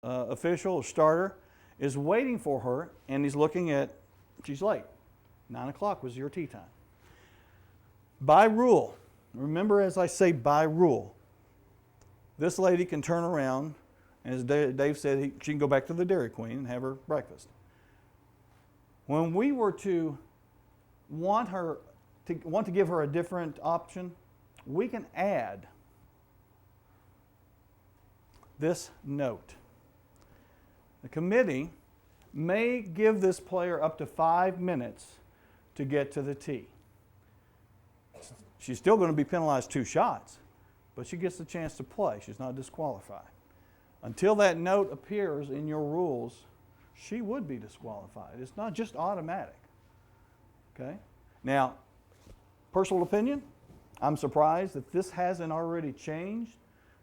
official or starter is waiting for her, and he's looking at, she's late. 9 o'clock was your tee time. By rule, remember as I say by rule, this lady can turn around, as Dave said, she can go back to the Dairy Queen and have her breakfast. When we were to want to give her a different option, we can add this note. The committee may give this player up to 5 minutes to get to the tee. She's still going to be penalized 2 shots, but she gets the chance to play. She's not disqualified. Until that note appears in your rules, she would be disqualified. It's not just automatic. Okay? Now, personal opinion, I'm surprised that this hasn't already changed.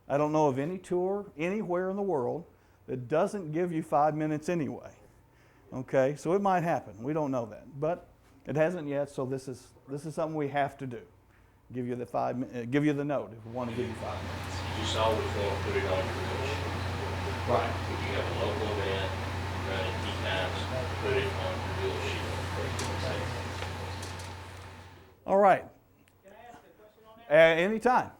I don't know of any tour anywhere in the world that doesn't give you 5 minutes anyway. Okay? So it might happen. We don't know that. But it hasn't yet, so this is something we have to do. Give you the give you the note if we want to give you 5 minutes. You just always want to put it on your rules. Right. If you have a local event, running tee times, put it on your rule sheet. All right. Can I ask a question on that? Anytime.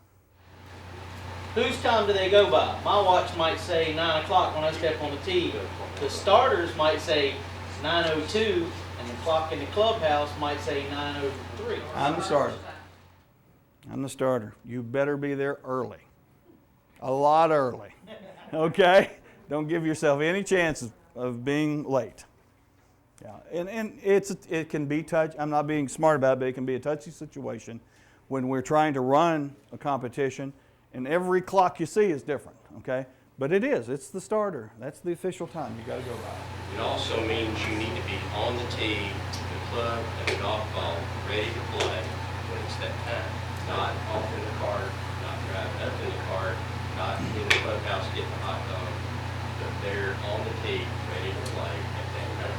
Whose time do they go by? My watch might say 9 o'clock when I step on the tee. The starters might say 9:02, and the clock in the clubhouse might say 9:03. I'm the starter. I'm the starter. You better be there early. A lot early. Okay? Don't give yourself any chance of being late. Yeah. And it can be I'm not being smart about it, but it can be a touchy situation when we're trying to run a competition and every clock you see is different. Okay? But it's the starter. That's the official time you got to go by. It also means you need to be on the tee, the club, and the golf ball ready to play when it's that time. Not off in the cart, not driving up in the cart, not in the clubhouse getting a hot dog, but they're on the tee, ready to play at that time.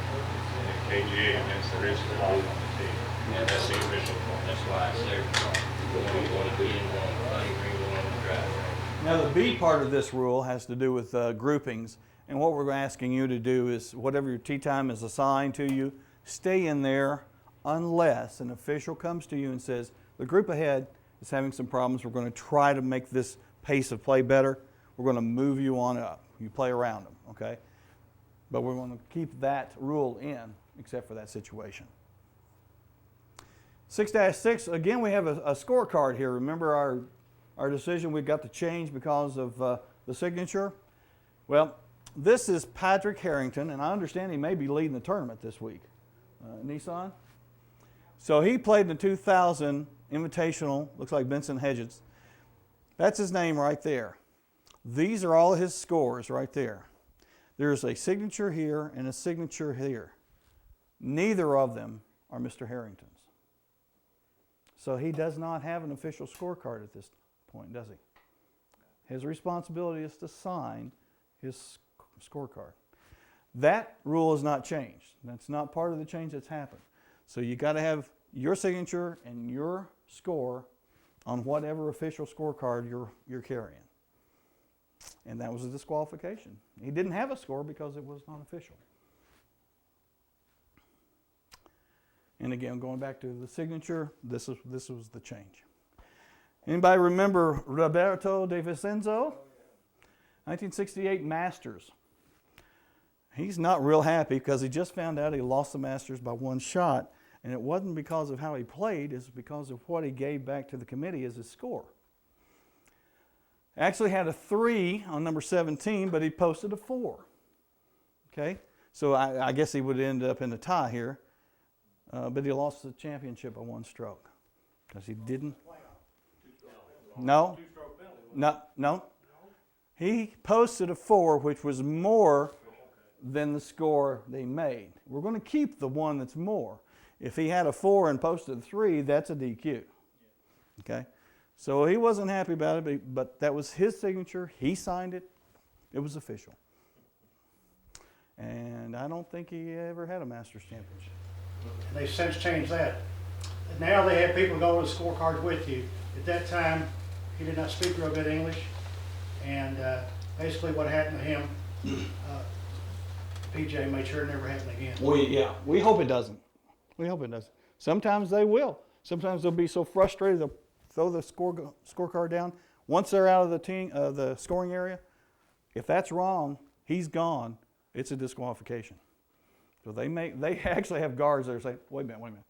KGA against the risk of on the tee. And that's the official point. That's why it's there. You want to be in one, playing green one on the driveway. Now the B part of this rule has to do with groupings, and what we're asking you to do is whatever your tee time is assigned to you, stay in there unless an official comes to you and says, the group ahead is having some problems. We're going to try to make this pace of play better. We're going to move you on up. You play around them, okay? But we're going to keep that rule in, except for that situation. 6-6, again, we have a scorecard here. Remember our decision we got to change because of the signature? Well, this is Patrick Harrington, and I understand he may be leading the tournament this week. Nissan? So he played in the 2000 Invitational, looks like Benson Hedges. That's his name right there. These are all his scores right there. There's a signature here and a signature here. Neither of them are Mr. Harrington's. So he does not have an official scorecard at this point, does he? His responsibility is to sign his scorecard. That rule has not changed. That's not part of the change that's happened. So you got to have your signature and your score on whatever official scorecard you're carrying. And that was a disqualification. He didn't have a score because it was not official. And again, going back to the signature, this was the change. Anybody remember Roberto De Vicenzo? 1968 Masters. He's not real happy because he just found out he lost the Masters by 1 shot. And it wasn't because of how he played, it's because of what he gave back to the committee as his score. Actually had a 3 on number 17, but he posted a 4. Okay? So I guess he would end up in a tie here. But he lost the championship by 1 stroke. Because he didn't. No. No. He posted a 4, which was more than the score they made. We're going to keep the one that's more. If he had a 4 and posted a 3, that's a DQ. Okay? So he wasn't happy about it, but that was his signature. He signed it. It was official. And I don't think he ever had a Masters championship. And they've since changed that. And now they have people go over the scorecards with you. At that time, he did not speak real good English. And basically what happened to him, PJ made sure it never happened again. We hope it doesn't. We hope it doesn't. Sometimes they will. Sometimes they'll be so frustrated they'll throw the scorecard down. Once they're out of the team, the scoring area, if that's wrong, he's gone. It's a disqualification. So they actually have guards that are saying, wait a minute.